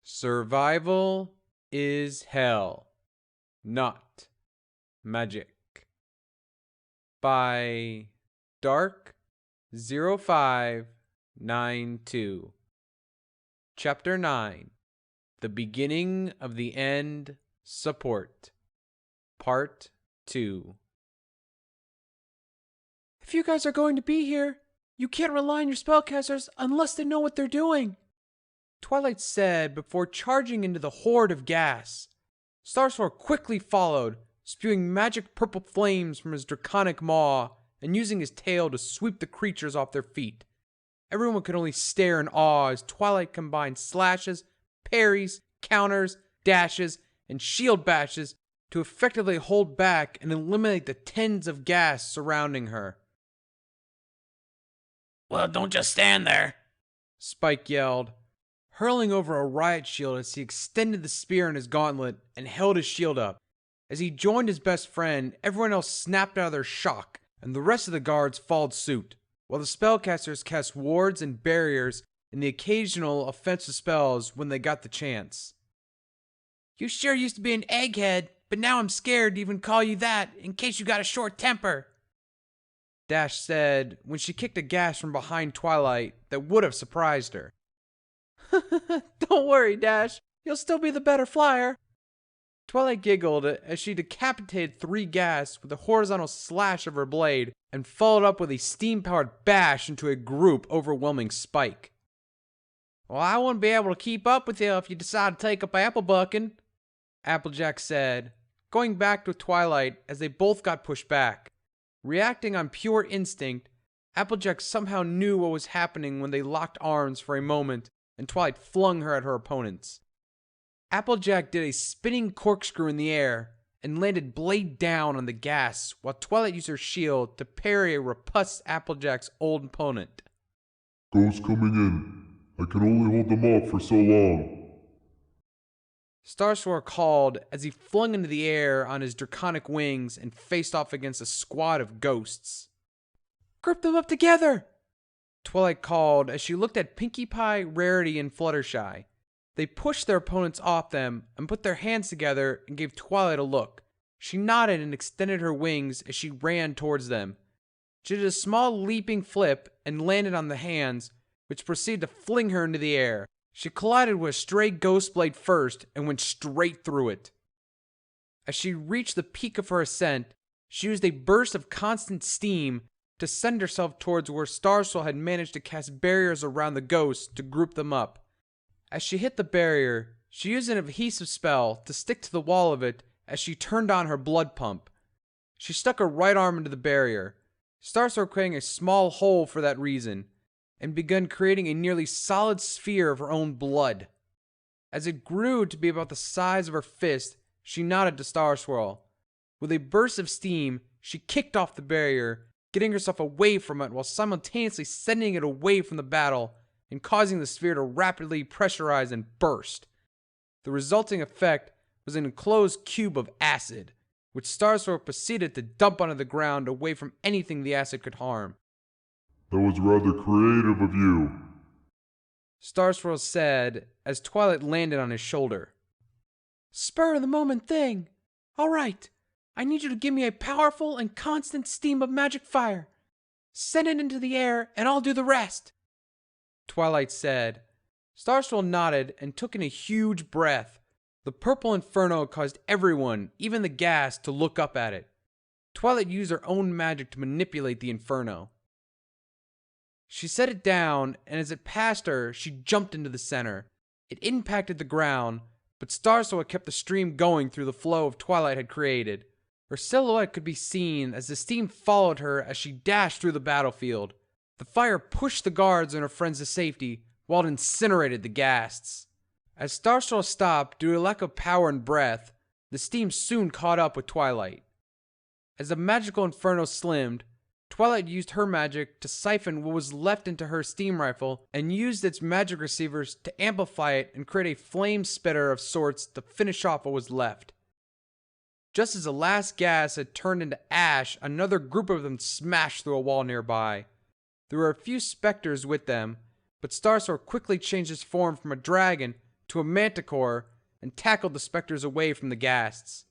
Survival is hell, not magic. By Dark0592. Chapter 9. The Beginning of the End Support. Part 2. If you guys are going to be here, you can't rely on your spellcasters unless they know what they're doing, Twilight said before charging into the horde of gas. Starsword quickly followed, spewing magic purple flames from his draconic maw and using his tail to sweep the creatures off their feet. Everyone could only stare in awe as Twilight combined slashes, parries, counters, dashes, and shield bashes to effectively hold back and eliminate the tens of gas surrounding her. Well, don't just stand there, Spike yelled, hurling over a riot shield as he extended the spear in his gauntlet and held his shield up. As he joined his best friend, everyone else snapped out of their shock, and the rest of the guards followed suit, while the spellcasters cast wards and barriers and the occasional offensive spells when they got the chance. You sure used to be an egghead, but now I'm scared to even call you that in case you got a short temper, Dash said when she kicked a gas from behind Twilight that would have surprised her. Don't worry, Dash. You'll still be the better flyer. Twilight giggled as she decapitated 3 gas with a horizontal slash of her blade and followed up with a steam-powered bash into a group overwhelming Spike. Well, I won't be able to keep up with you if you decide to take up apple bucking, Applejack said, going back to Twilight as they both got pushed back. Reacting on pure instinct, Applejack somehow knew what was happening when they locked arms for a moment and Twilight flung her at her opponents. Applejack did a spinning corkscrew in the air and landed blade down on the gas while Twilight used her shield to parry a repulsed Applejack's old opponent. Ghosts coming in. I can only hold them off for so long. Starsword called as he flung into the air on his draconic wings and faced off against a squad of ghosts. Grip them up together, Twilight called as she looked at Pinkie Pie, Rarity, and Fluttershy. They pushed their opponents off them and put their hands together and gave Twilight a look. She nodded and extended her wings as she ran towards them. She did a small leaping flip and landed on the hands, which proceeded to fling her into the air. She collided with a stray ghost blade first and went straight through it. As she reached the peak of her ascent, she used a burst of constant steam to send herself towards where Starsword had managed to cast barriers around the ghosts to group them up. As she hit the barrier, she used an adhesive spell to stick to the wall of it as she turned on her blood pump. She stuck her right arm into the barrier, Starsword creating a small hole for that reason, and began creating a nearly solid sphere of her own blood. As it grew to be about the size of her fist, she nodded to Starswirl. With a burst of steam, she kicked off the barrier, getting herself away from it while simultaneously sending it away from the battle and causing the sphere to rapidly pressurize and burst. The resulting effect was an enclosed cube of acid, which Starswirl proceeded to dump onto the ground away from anything the acid could harm. That was rather creative of you, Starswirl said as Twilight landed on his shoulder. Spur of the moment thing. All right, I need you to give me a powerful and constant stream of magic fire. Send it into the air and I'll do the rest, Twilight said. Starswirl nodded and took in a huge breath. The purple inferno caused everyone, even the gas, to look up at it. Twilight used her own magic to manipulate the inferno. She set it down, and as it passed her, she jumped into the center. It impacted the ground, but Starsword kept the stream going through the flow of Twilight had created. Her silhouette could be seen as the steam followed her as she dashed through the battlefield. The fire pushed the guards and her friends to safety, while it incinerated the ghasts. As Starsword stopped due to lack of power and breath, the steam soon caught up with Twilight. As the magical inferno slimmed, Twilight used her magic to siphon what was left into her steam rifle and used its magic receivers to amplify it and create a flame spitter of sorts to finish off what was left. Just as the last gas had turned into ash, another group of them smashed through a wall nearby. There were a few specters with them, but Starsword quickly changed his form from a dragon to a manticore and tackled the specters away from the ghasts.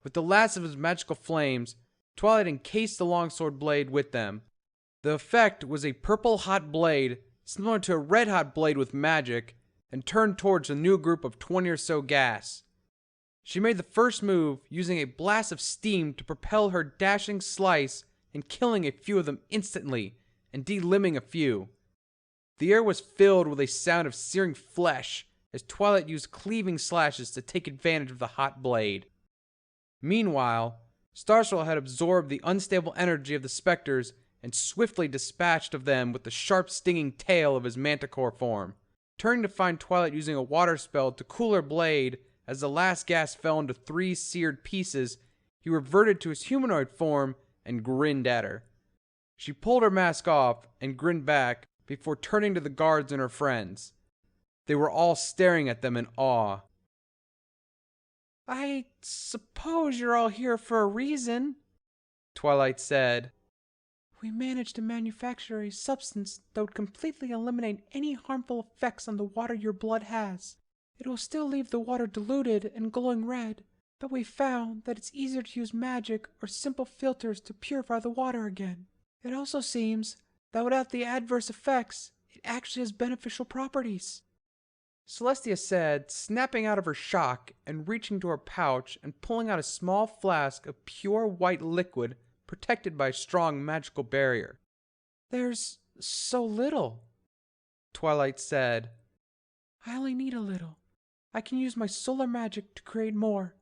With the last of his magical flames, Twilight encased the longsword blade with them. The effect was a purple hot blade similar to a red hot blade with magic, and turned towards the new group of 20 or so ghasts. She made the first move using a blast of steam to propel her dashing slice and killing a few of them instantly and delimbing a few. The air was filled with a sound of searing flesh as Twilight used cleaving slashes to take advantage of the hot blade. Meanwhile, Starswirl had absorbed the unstable energy of the specters and swiftly dispatched of them with the sharp stinging tail of his manticore form. Turning to find Twilight using a water spell to cool her blade as the last gas fell into 3 seared pieces, he reverted to his humanoid form and grinned at her. She pulled her mask off and grinned back before turning to the guards and her friends. They were all staring at them in awe. "I suppose you're all here for a reason," Twilight said. "We managed to manufacture a substance that would completely eliminate any harmful effects on the water your blood has. It will still leave the water diluted and glowing red, but we found that it's easier to use magic or simple filters to purify the water again. It also seems that without the adverse effects, it actually has beneficial properties," Celestia said, snapping out of her shock and reaching to her pouch and pulling out a small flask of pure white liquid protected by a strong magical barrier. "There's so little," Twilight said. "I only need a little. I can use my solar magic to create more.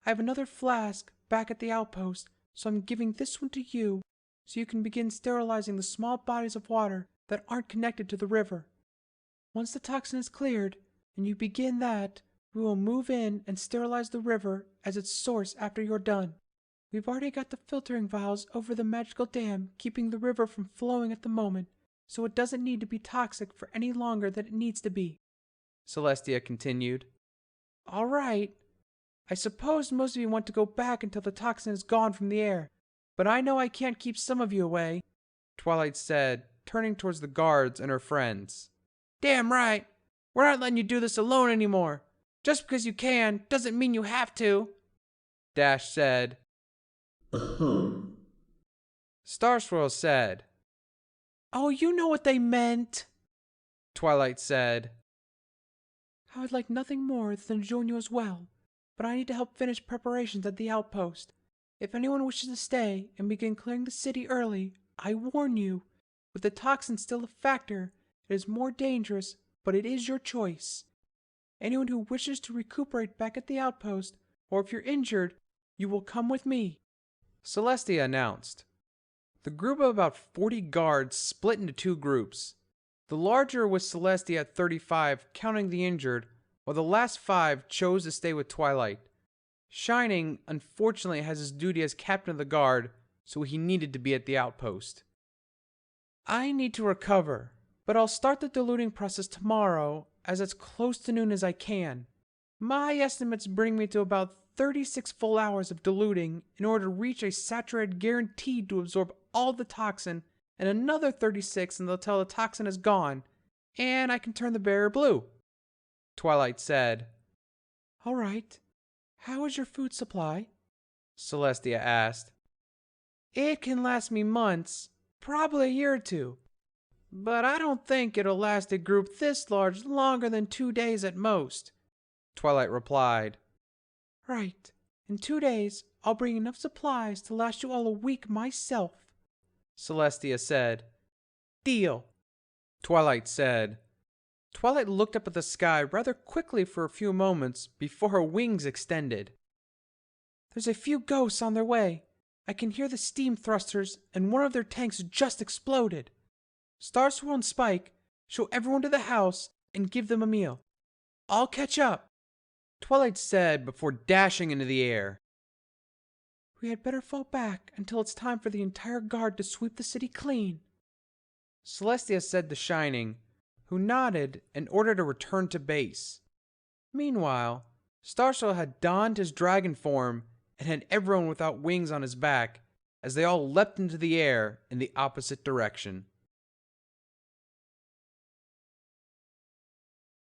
I have another flask back at the outpost, so I'm giving this one to you so you can begin sterilizing the small bodies of water that aren't connected to the river. Once the toxin is cleared and you begin that, we will move in and sterilize the river as its source after you're done. We've already got the filtering vials over the magical dam keeping the river from flowing at the moment, so it doesn't need to be toxic for any longer than it needs to be," Celestia continued. "All right. I suppose most of you want to go back until the toxin is gone from the air, but I know I can't keep some of you away," Twilight said, turning towards the guards and her friends. "Damn right. We're not letting you do this alone anymore. Just because you can doesn't mean you have to," Dash said. Starswirl said. "Oh, you know what they meant," Twilight said. "I would like nothing more than to join you as well, but I need to help finish preparations at the outpost. If anyone wishes to stay and begin clearing the city early, I warn you, with the toxin still a factor, it is more dangerous, but it is your choice. Anyone who wishes to recuperate back at the outpost, or if you're injured, you will come with me," Celestia announced. The group of about 40 guards split into 2 groups. The larger was Celestia at 35, counting the injured, while the last 5 chose to stay with Twilight. Shining, unfortunately, has his duty as captain of the guard, so he needed to be at the outpost. "I need to recover, but I'll start the diluting process tomorrow as it's close to noon as I can. My estimates bring me to about 36 full hours of diluting in order to reach a saturated guaranteed to absorb all the toxin, and another 36 until the toxin is gone, and I can turn the barrier blue," Twilight said. "All right. How is your food supply?" Celestia asked. "It can last me months, probably a year or 2. But I don't think it'll last a group this large longer than 2 days at most," Twilight replied. "Right. In 2 days, I'll bring enough supplies to last you all a week myself," Celestia said. "Deal," Twilight said. Twilight looked up at the sky rather quickly for a few moments before her wings extended. "There's a few ghosts on their way. I can hear the steam thrusters, and one of their tanks just exploded. Starswirl and Spike, show everyone to the house and give them a meal. I'll catch up," Twilight said before dashing into the air. "We had better fall back until it's time for the entire guard to sweep the city clean," Celestia said to Shining, who nodded and ordered a return to base. Meanwhile, Starswirl had donned his dragon form and had everyone without wings on his back as they all leapt into the air in the opposite direction.